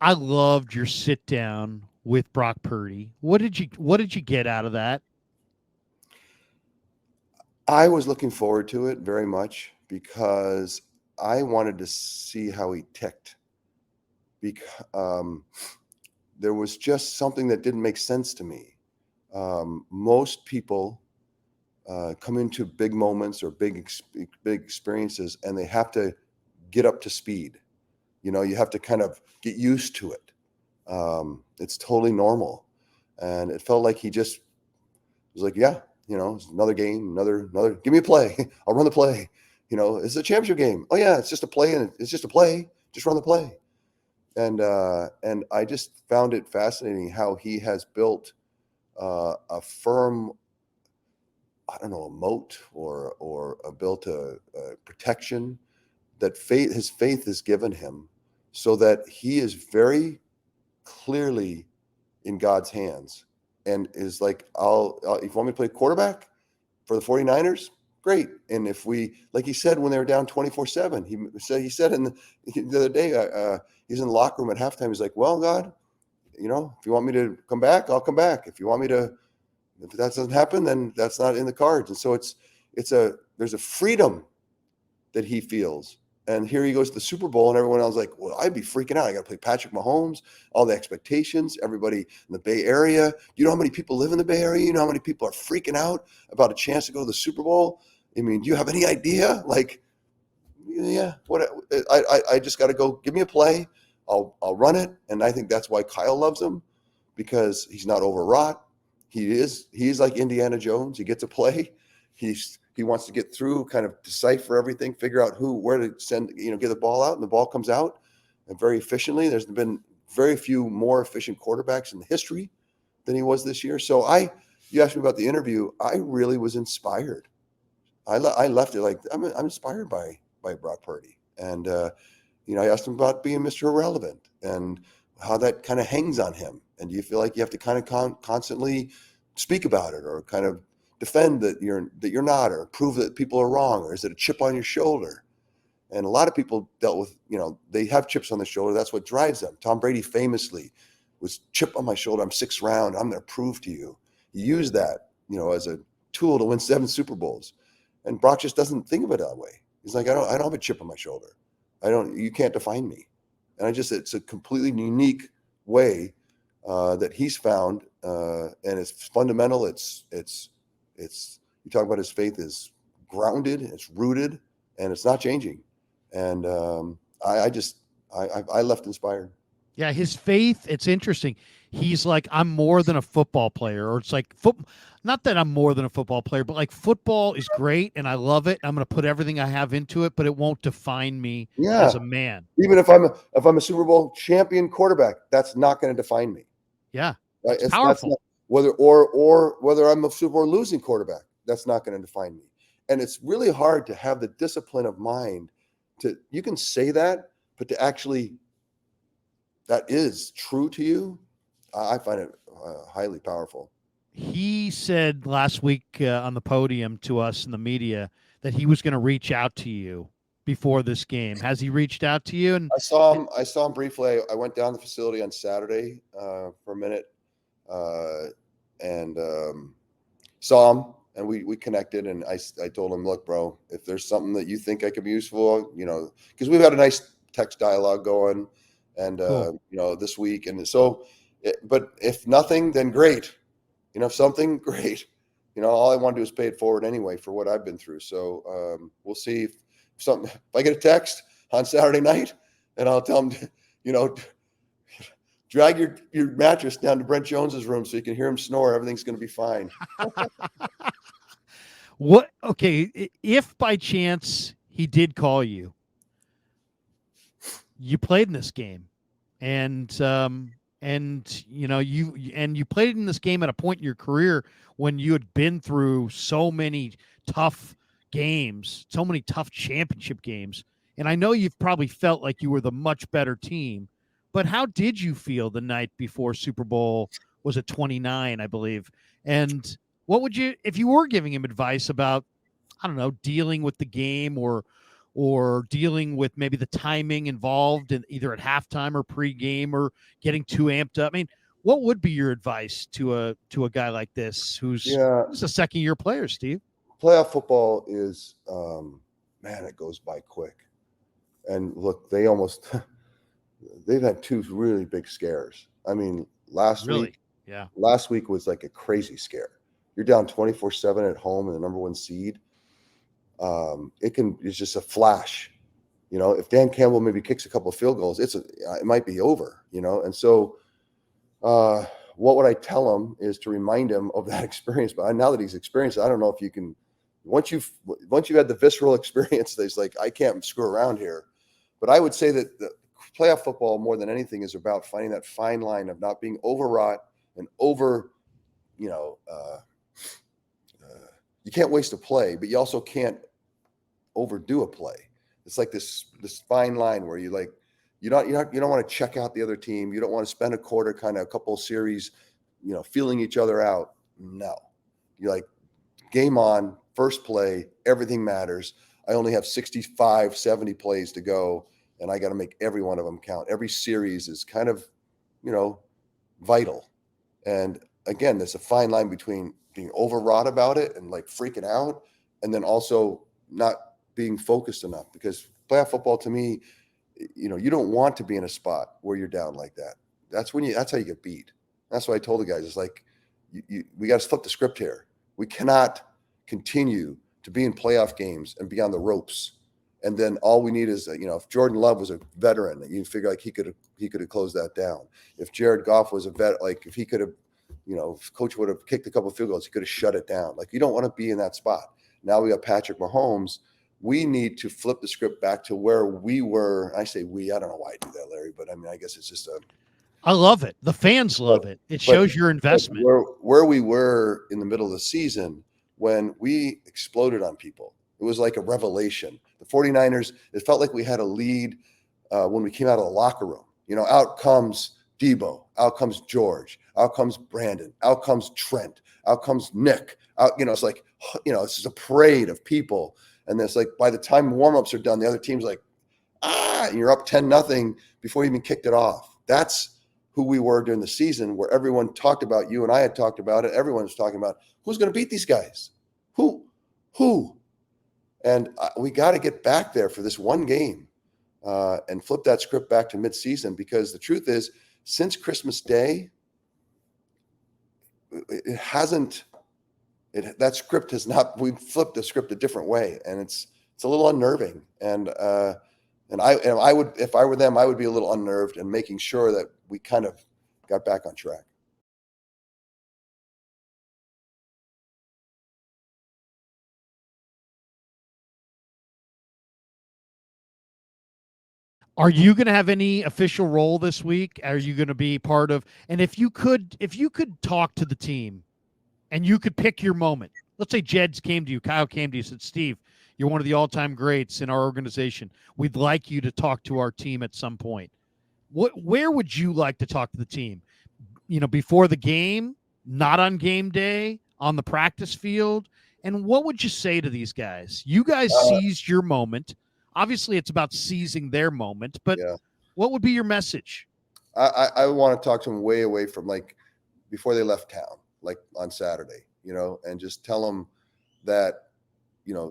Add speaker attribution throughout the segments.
Speaker 1: I loved your sit down with Brock Purdy. What did you get out of that?
Speaker 2: I was looking forward to it very much because I wanted to see how he ticked. Because there was just something that didn't make sense to me. Most people come into big moments or big experiences, and they have to get up to speed. You have to kind of get used to it. It's totally normal, and it felt like he just was like, yeah, it's another game, another. Give me a play. I'll run the play. It's a championship game. Oh yeah, it's just a play, and it's just a play. Just run the play. And I just found it fascinating how he has built a firm, I don't know, a moat or built a protection that his faith has given him, so that he is very clearly in God's hands, and is like, if you want me to play quarterback for the 49ers, great. And if we, like he said, when they were down 24-7, he said the other day, he's in the locker room at halftime. He's like, well, God, if you want me to come back, I'll come back. If you want me to, if that doesn't happen, then that's not in the cards. And so there's a freedom that he feels. And here he goes to the Super Bowl, and everyone else is like, well, I'd be freaking out. I got to play Patrick Mahomes, all the expectations, everybody in the Bay Area. You know how many people live in the Bay Area? You know how many people are freaking out about a chance to go to the Super Bowl? I mean, do you have any idea? Like, yeah, what I just got to go. Give me a play. I'll run it. And I think that's why Kyle loves him, because he's not overwrought. He's like Indiana Jones. He gets a play. He wants to get through, kind of decipher everything, figure out where to send, get the ball out, and the ball comes out and very efficiently. There's been very few more efficient quarterbacks in the history than he was this year. So you asked me about the interview. I really was inspired. I left it like I'm inspired by Brock Purdy, and I asked him about being Mr. Irrelevant and how that kind of hangs on him. And do you feel like you have to kind of constantly speak about it, or kind of defend that you're not, or prove that people are wrong, or is it a chip on your shoulder? And a lot of people dealt with, they have chips on their shoulder. That's what drives them. Tom Brady famously was chip on my shoulder. I'm sixth round. I'm going to prove to you. He used that, as a tool to win 7 Super Bowls. And Brock just doesn't think of it that way. He's like, I don't have a chip on my shoulder. You can't define me. And it's a completely unique way that he's found, and it's fundamental. It's you talk about his faith is grounded, it's rooted, and it's not changing. And I left inspired.
Speaker 1: Yeah, his faith, it's interesting. He's like, I'm more than a football player. Or it's like, not that I'm more than a football player, but like football is great and I love it. I'm going to put everything I have into it, but it won't define me as
Speaker 2: Yeah,
Speaker 1: a man.
Speaker 2: even if I'm a Super Bowl champion quarterback, that's not going to define me.
Speaker 1: Yeah, it's
Speaker 2: That's
Speaker 1: powerful.
Speaker 2: not whether whether I'm a Super Bowl losing quarterback. That's not going to define me. And it's really hard to have the discipline of mind you can say that, but to actually that is true to you, I find it highly powerful.
Speaker 1: He said last week on the podium to us in the media that he was going to reach out to you before this game. Has he reached out to you? And
Speaker 2: I saw him. I saw him briefly. I went down the facility on Saturday for a minute, uh, and saw him, and we connected. And I told him, look, bro, if there's something that you think I could be useful, because we've had a nice text dialogue going, and
Speaker 1: cool.
Speaker 2: this week, and so, but if nothing, then great. If something, great. All I want to do is pay it forward anyway for what I've been through. So we'll see if I get a text on Saturday night, and I'll tell him, you know, drag your mattress down to Brent Jones's room so you can hear him snore. Everything's going to be fine.
Speaker 1: What? Okay, if by chance he did call you, you played in this game, and you played in this game at a point in your career when you had been through so many tough games, so many tough championship games, and I know you've probably felt like you were the much better team. But how did you feel the night before Super Bowl? Was it 29, I believe? And what would you, if you were giving him advice about, I don't know, dealing with the game, or dealing with maybe the timing involved in either at halftime or pregame or getting too amped up. I mean, what would be your advice to a guy like this who's
Speaker 2: Yeah,
Speaker 1: a second year player, Steve?
Speaker 2: playoff football is, man, it goes by quick. And look, they've had two really big scares. I mean,
Speaker 1: Really? Yeah.
Speaker 2: last week was like a crazy scare. You're down 24-7 at home in the number one seed. It's just a flash. If Dan Campbell maybe kicks a couple of field goals, it might be over, And so, what would I tell him is to remind him of that experience. But now that he's experienced it, I don't know if you can, once you've had the visceral experience, there's like, I can't screw around here. But I would say that the playoff football, more than anything, is about finding that fine line of not being overwrought and you can't waste a play, but you also can't overdo a play. It's like this fine line where you don't want to check out the other team. You don't want to spend a quarter, kind of a couple of series, feeling each other out. No, you're like, game on, first play, everything matters. I only have 65, 70 plays to go, and I got to make every one of them count. Every series is kind of, vital. And again, there's a fine line between being overwrought about it and like freaking out, and then also not being focused enough, because playoff football to me, you don't want to be in a spot where you're down like that. That's how you get beat. That's what I told the guys. It's like, we got to flip the script here. We cannot continue to be in playoff games and be on the ropes. And then all we need is, if Jordan Love was a veteran, you figure like he could have closed that down. If Jared Goff was a vet, like if he could have, if coach would have kicked a couple of field goals, he could have shut it down. Like, you don't want to be in that spot. Now we got Patrick Mahomes. We need to flip the script back to where we were. I say we, I don't know why I do that, Larry, but I mean, I guess it's just
Speaker 1: I love it. The fans love it. It shows your investment.
Speaker 2: Where we were in the middle of the season when we exploded on people, it was like a revelation. The 49ers, it felt like we had a lead when we came out of the locker room. Out comes Debo, out comes George, out comes Brandon, out comes Trent, out comes Nick. It's like, it's just a parade of people. And it's like, by the time warmups are done, the other team's like, and you're up 10-0 before you even kicked it off. That's who we were during the season, where everyone talked about, you and I had talked about it. Everyone was talking about who's going to beat these guys. Who? And we got to get back there for this one game and flip that script back to midseason, because the truth is, since Christmas Day, that script has not, we've flipped the script a different way, and it's a little unnerving. And I would, if I were them, I would be a little unnerved and making sure that we kind of got back on track.
Speaker 1: Are you going to have any official role this week? Are you going to be part of? And if you could talk to the team, and you could pick your moment. Let's say Kyle came to you, said, "Steve, you're one of the all-time greats in our organization. We'd like you to talk to our team at some point." Where would you like to talk to the team? Before the game, not on game day, on the practice field? And what would you say to these guys? You guys seized your moment. Obviously, it's about seizing their moment, but what would be your message?
Speaker 2: I want to talk to them way away from, like, before they left town, like on Saturday, and just tell them that,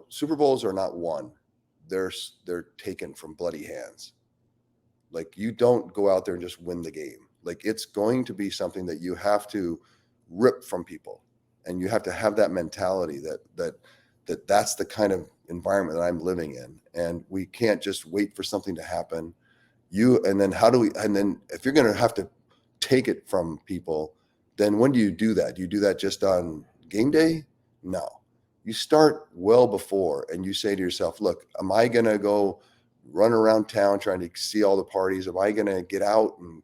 Speaker 2: Super Bowls are not won. They're taken from bloody hands. Like, you don't go out there and just win the game. Like, it's going to be something that you have to rip from people, and you have to have that mentality that's the kind of environment that I'm living in. And we can't just wait for something to happen. And then if you're going to have to take it from people, then when do you do that? Do you do that just on game day? No. You start well before, and you say to yourself, look, am I going to go run around town trying to see all the parties? Am I going to get out and,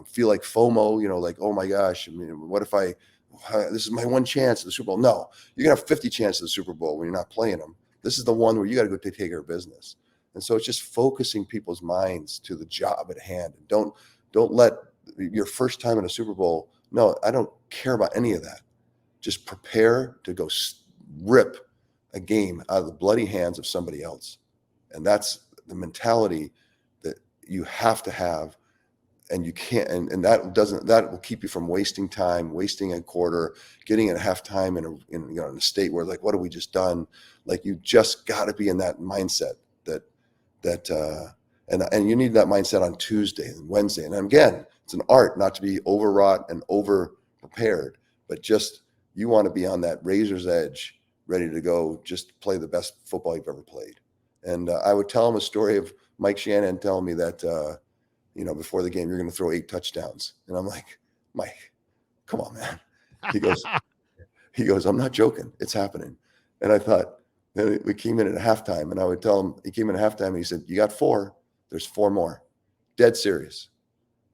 Speaker 2: feel like FOMO, like, oh my gosh, I mean, what if this is my one chance at the Super Bowl? No, you're going to have 50 chances at the Super Bowl when you're not playing them. This is the one where you got to go take care of business. And so it's just focusing people's minds to the job at hand. And don't let your first time in a Super Bowl. No, I don't care about any of that. Just prepare to go rip a game out of the bloody hands of somebody else. And that's the mentality that you have to have. And you can't, and that will keep you from wasting time, wasting a quarter, getting at halftime in a state where like, what have we just done? Like, you just got to be in that mindset and you need that mindset on Tuesday and Wednesday. And again, it's an art not to be overwrought and over prepared, but just, you want to be on that razor's edge, ready to go, just play the best football you've ever played. And I would tell him a story of Mike Shanahan telling me that, before the game, you're going to throw 8 touchdowns. And I'm like, Mike, come on, man. He goes, I'm not joking. It's happening. And I thought, then we came in at halftime, and I would tell him, he came in at halftime and he said, you got 4, there's 4 more, dead serious.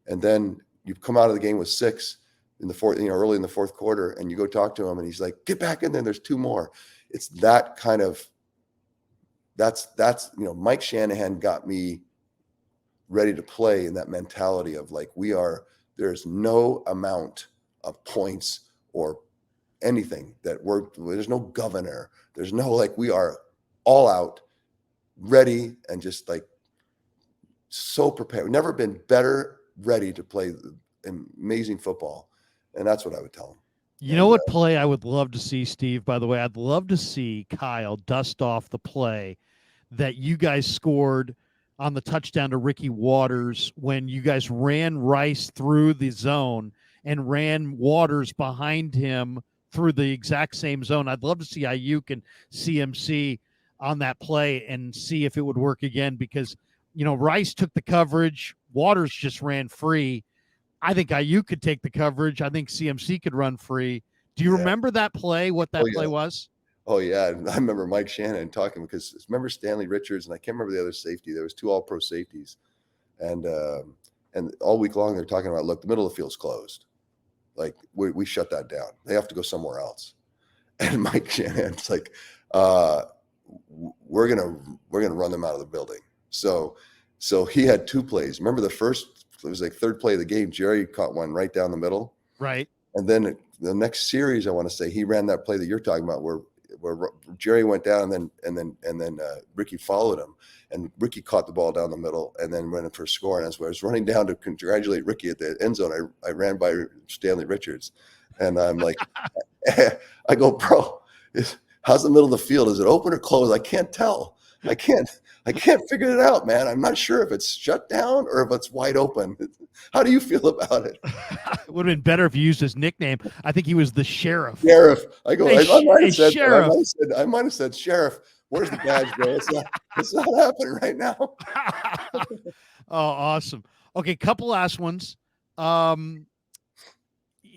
Speaker 2: And then you come out of the game with 6 in the fourth, early in the fourth quarter, and you go talk to him and he's like, get back in there. There's 2 more. It's that kind of, that's, Mike Shanahan got me ready to play in that mentality of like, there's no amount of points or anything there's no governor. There's no, like, we are all out, ready, and just like so prepared. We've never been better ready to play amazing football. And that's what I would tell him.
Speaker 1: You know what play I would love to see, Steve, by the way? I'd love to see Kyle dust off the play that you guys scored on the touchdown to Ricky Waters when you guys ran Rice through the zone and ran Waters behind him through the exact same zone. I'd love to see Ayuk and CMC on that play and see if it would work again, because, Rice took the coverage. Waters just ran free. I think Ayuk could take the coverage. I think CMC could run free. Do you remember that play, what that play was?
Speaker 2: Oh, yeah. I remember Mike Shanahan talking, because remember Stanley Richards, and I can't remember the other safety. There was 2 all-pro safeties. And all week long, they're talking about, look, the middle of the field's closed. Like, we shut that down. They have to go somewhere else. And Mike Shanahan's like, we're gonna run them out of the building. So he had 2 plays. Remember the first, it was like 3rd play of the game. Jerry caught one right down the middle.
Speaker 1: Right.
Speaker 2: And then the next series, I want to say, he ran that play that you're talking about where Jerry went down and then Ricky followed him, and Ricky caught the ball down the middle and then ran for a score. And as I was running down to congratulate Ricky at the end zone, I ran by Stanley Richards, and I'm like, I go, bro, how's the middle of the field? Is it open or closed? I can't tell. I can't figure it out, man. I'm not sure if it's shut down or if it's wide open. How do you feel about it?
Speaker 1: It would have been better if you used his nickname. I think he was the sheriff.
Speaker 2: Sheriff. I go,
Speaker 1: Sheriff.
Speaker 2: I might have said, Sheriff, where's the badge, bro? It's not happening right now.
Speaker 1: Oh, awesome. Okay, couple last ones.